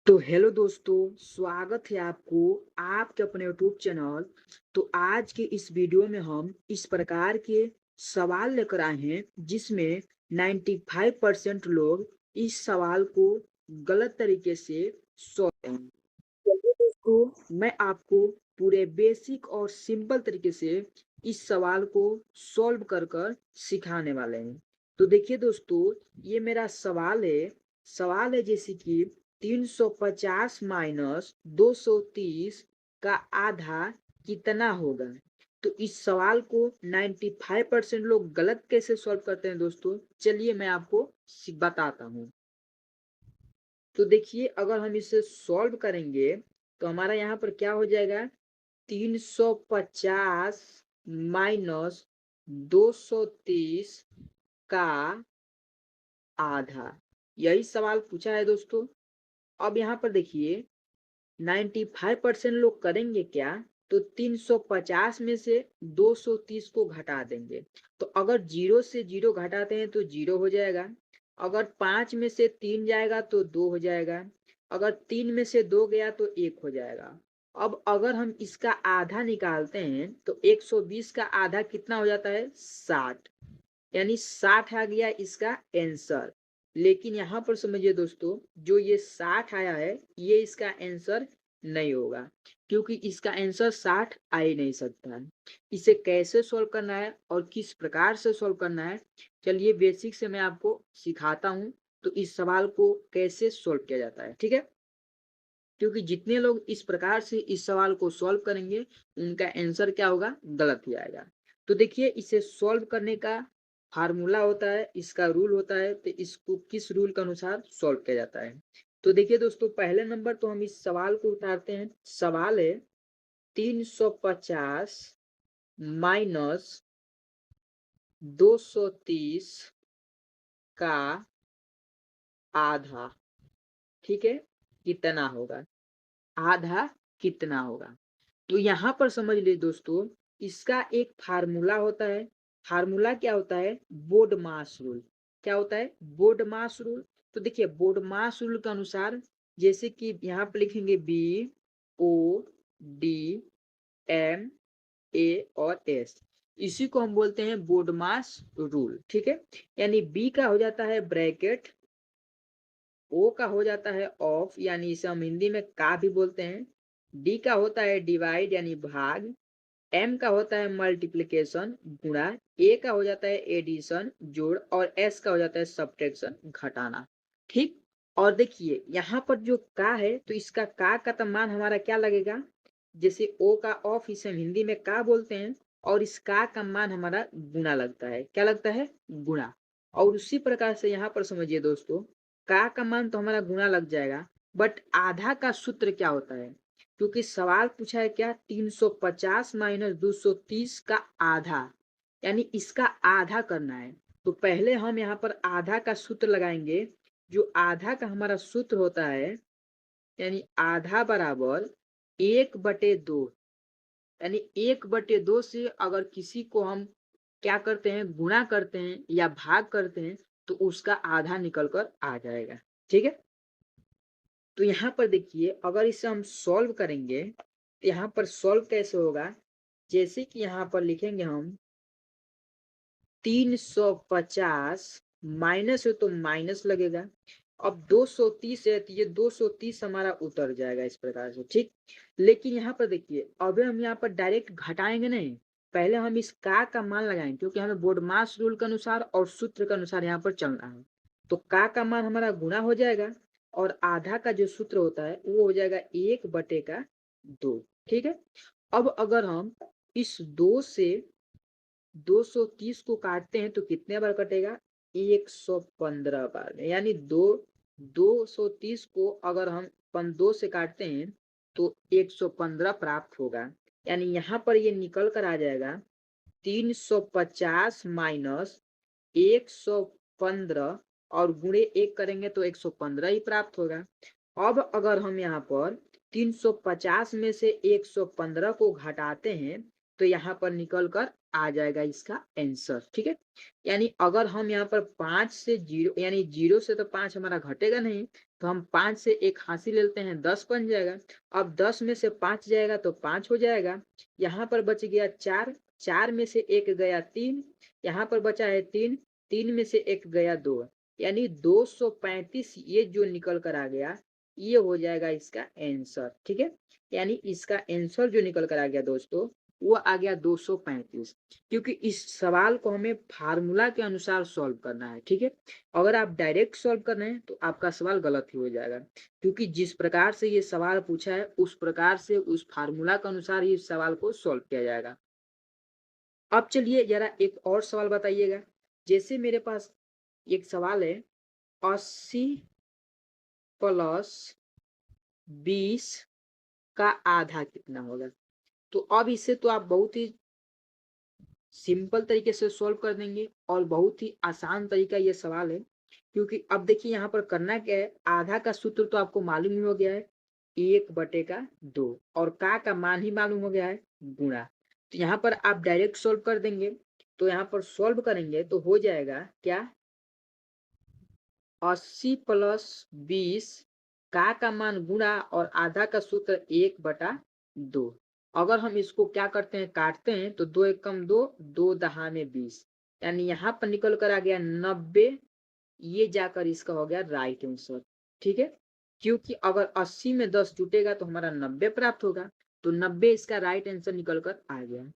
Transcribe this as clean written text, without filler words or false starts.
तो हेलो दोस्तों, स्वागत है आपको आपके अपने यूट्यूब चैनल। तो आज के इस वीडियो में हम इस प्रकार के सवाल लेकर आए हैं जिसमें 95% लोग इस सवाल को गलत तरीके से सॉल्व करेंगे। चलिए दोस्तों, मैं आपको पूरे बेसिक और सिंपल तरीके से इस सवाल को सॉल्व कर कर सिखाने वाले हैं। तो देखिए दोस्तों, ये मेरा सवाल है जैसे कि 350 माइनस 230 का आधा कितना होगा। तो इस सवाल को 95% लोग गलत कैसे सॉल्व करते हैं दोस्तों, चलिए मैं आपको बताता हूँ। तो देखिए, अगर हम इसे सॉल्व करेंगे तो हमारा यहाँ पर क्या हो जाएगा, 350 माइनस 230 का आधा। यही सवाल पूछा है दोस्तों। अब यहाँ पर देखिए, 95% लोग करेंगे क्या, तो 350 में से 230 को घटा देंगे। तो अगर जीरो से जीरो घटाते हैं तो जीरो हो जाएगा। अगर 5 में से 3 जाएगा तो 2 हो जाएगा। अगर 3 में से 2 गया तो 1 हो जाएगा। अब अगर हम इसका आधा निकालते हैं तो 120 का आधा कितना हो जाता है, 60। यानी 60 आ गया इसका आंसर। लेकिन यहाँ पर समझिए दोस्तों, जो ये 60 आया है ये इसका आंसर नहीं होगा, क्योंकि इसका आंसर 60 आ ही नहीं सकता है। इसे कैसे सॉल्व करना है और किस प्रकार से सॉल्व करना है, चलिए बेसिक से मैं आपको सिखाता हूँ। तो इस सवाल को कैसे सॉल्व किया जाता है, ठीक है। क्योंकि जितने लोग इस प्रकार से इस सवाल को सॉल्व करेंगे उनका आंसर क्या होगा, गलत ही आएगा। तो देखिए, इसे सॉल्व करने का फार्मूला होता है, इसका रूल होता है। तो इसको किस रूल के अनुसार सॉल्व किया जाता है। तो देखिए दोस्तों, पहले नंबर तो हम इस सवाल को उतारते हैं। सवाल है 350 माइनस 230 का आधा, ठीक है, कितना होगा। आधा कितना होगा। तो यहाँ पर समझ लीजिए दोस्तों, इसका एक फार्मूला होता है। फार्मूला क्या होता है, बोर्ड मास रूल। क्या होता है, बोर्ड मास रूल। तो देखिए, बोर्ड मास रूल के अनुसार जैसे कि यहाँ पर लिखेंगे B O D M A और एस, इसी को हम बोलते हैं बोर्ड मास रूल, ठीक है। यानी बी का हो जाता है ब्रैकेट, ओ का हो जाता है ऑफ, यानी इसे हम हिंदी में का भी बोलते हैं। डी का होता है डिवाइड यानी भाग। एम का होता है मल्टीप्लिकेशन गुणा। ए का हो जाता है एडिशन जोड़। और एस का हो जाता है सब्ट्रैक्शन घटाना, ठीक। और देखिए यहाँ पर जो का है, तो इसका का तो मान हमारा क्या लगेगा, जैसे ओ का ऑफ इसे हम हिंदी में का बोलते हैं, और इस का मान हमारा गुणा लगता है। क्या लगता है, गुणा। और उसी प्रकार से यहाँ पर समझिए दोस्तों, का मान तो हमारा गुणा लग जाएगा, बट आधा का सूत्र क्या होता है, क्योंकि सवाल पूछा है क्या, 350 माइनस 230 का आधा, यानी इसका आधा करना है। तो पहले हम यहाँ पर आधा का सूत्र लगाएंगे। जो आधा का हमारा सूत्र होता है, यानी आधा बराबर 1/2। यानी 1/2 से अगर किसी को हम क्या करते हैं, गुणा करते हैं या भाग करते हैं, तो उसका आधा निकल कर आ जाएगा, ठीक है। तो यहाँ पर देखिए, अगर इसे हम सॉल्व करेंगे तो यहाँ पर सॉल्व कैसे होगा, जैसे कि यहाँ पर लिखेंगे हम 350 माइनस है तो माइनस लगेगा। अब 230 है तो ये 230 हमारा उतर जाएगा इस प्रकार से, ठीक। लेकिन यहाँ पर देखिए, अभी हम यहाँ पर डायरेक्ट घटाएंगे नहीं, पहले हम इस का मान लगाएंगे, क्योंकि हमें बोर्ड मास रूल के अनुसार और सूत्र के अनुसार यहाँ पर चलना है। तो का मान हमारा गुणा हो जाएगा, और आधा का जो सूत्र होता है वो हो जाएगा 1/2, ठीक है। अब अगर हम इस 2 से 230 को काटते हैं तो कितने बार कटेगा, 115 बार। यानी 230 को अगर हम 2 से काटते हैं तो 115 प्राप्त होगा। यानी यहाँ पर ये निकल कर आ जाएगा 350 माइनस 115, और गुणे 1 करेंगे तो 115 ही प्राप्त होगा। अब अगर हम यहाँ पर 350 में से 115 को घटाते हैं तो यहाँ पर निकल कर आ जाएगा इसका आंसर। ठीक है, यानी अगर हम यहाँ पर 5 से 0 यानी 0 से तो 5 हमारा घटेगा नहीं, तो हम 5 से 1 हासिल लेते हैं, 10 बन जाएगा। अब 10 में से 5 जाएगा तो 5 हो जाएगा। यहाँ पर बच गया 4, 4 में से 1 गया 3, यहाँ पर बचा है 3, 3 में से 1 गया 2, यानी 235 ये जो निकल कर आ गया ये हो जाएगा इसका आंसर। ठीक है, यानी इसका आंसर जो निकल कर आ गया दोस्तों वो आ गया 235, क्योंकि इस सवाल को हमें फार्मूला के अनुसार सॉल्व करना है। ठीक है, अगर आप डायरेक्ट सॉल्व कर रहे हैं तो आपका सवाल गलत ही हो जाएगा, क्योंकि जिस प्रकार से ये सवाल पूछा है उस प्रकार से उस फार्मूला के अनुसार ही इस सवाल को सॉल्व किया जाएगा। अब चलिए जरा एक और सवाल बताइएगा। जैसे मेरे पास एक सवाल है, 80 प्लस 20 का आधा कितना होगा। तो अब इसे तो आप बहुत ही सिंपल तरीके से सॉल्व कर देंगे और बहुत ही आसान तरीका ये सवाल है, क्योंकि अब देखिए यहाँ पर करना क्या है, आधा का सूत्र तो आपको मालूम ही हो गया है, 1/2, और का मान ही मालूम हो गया है, गुणा। तो यहाँ पर आप डायरेक्ट सॉल्व कर देंगे, तो यहाँ पर सॉल्व करेंगे तो हो जाएगा क्या, 80 प्लस 20 का मान गुणा और आधा का सूत्र 1/2। अगर हम इसको क्या करते हैं, काटते हैं, तो 2 एकम 2, 2 दहाने 20, यानी यहाँ पर निकल कर आ गया 90। ये जाकर इसका हो गया राइट आंसर। ठीक है, क्योंकि अगर 80 में 10 जुटेगा तो हमारा 90 प्राप्त होगा, तो 90 इसका राइट आंसर निकल कर आ गया।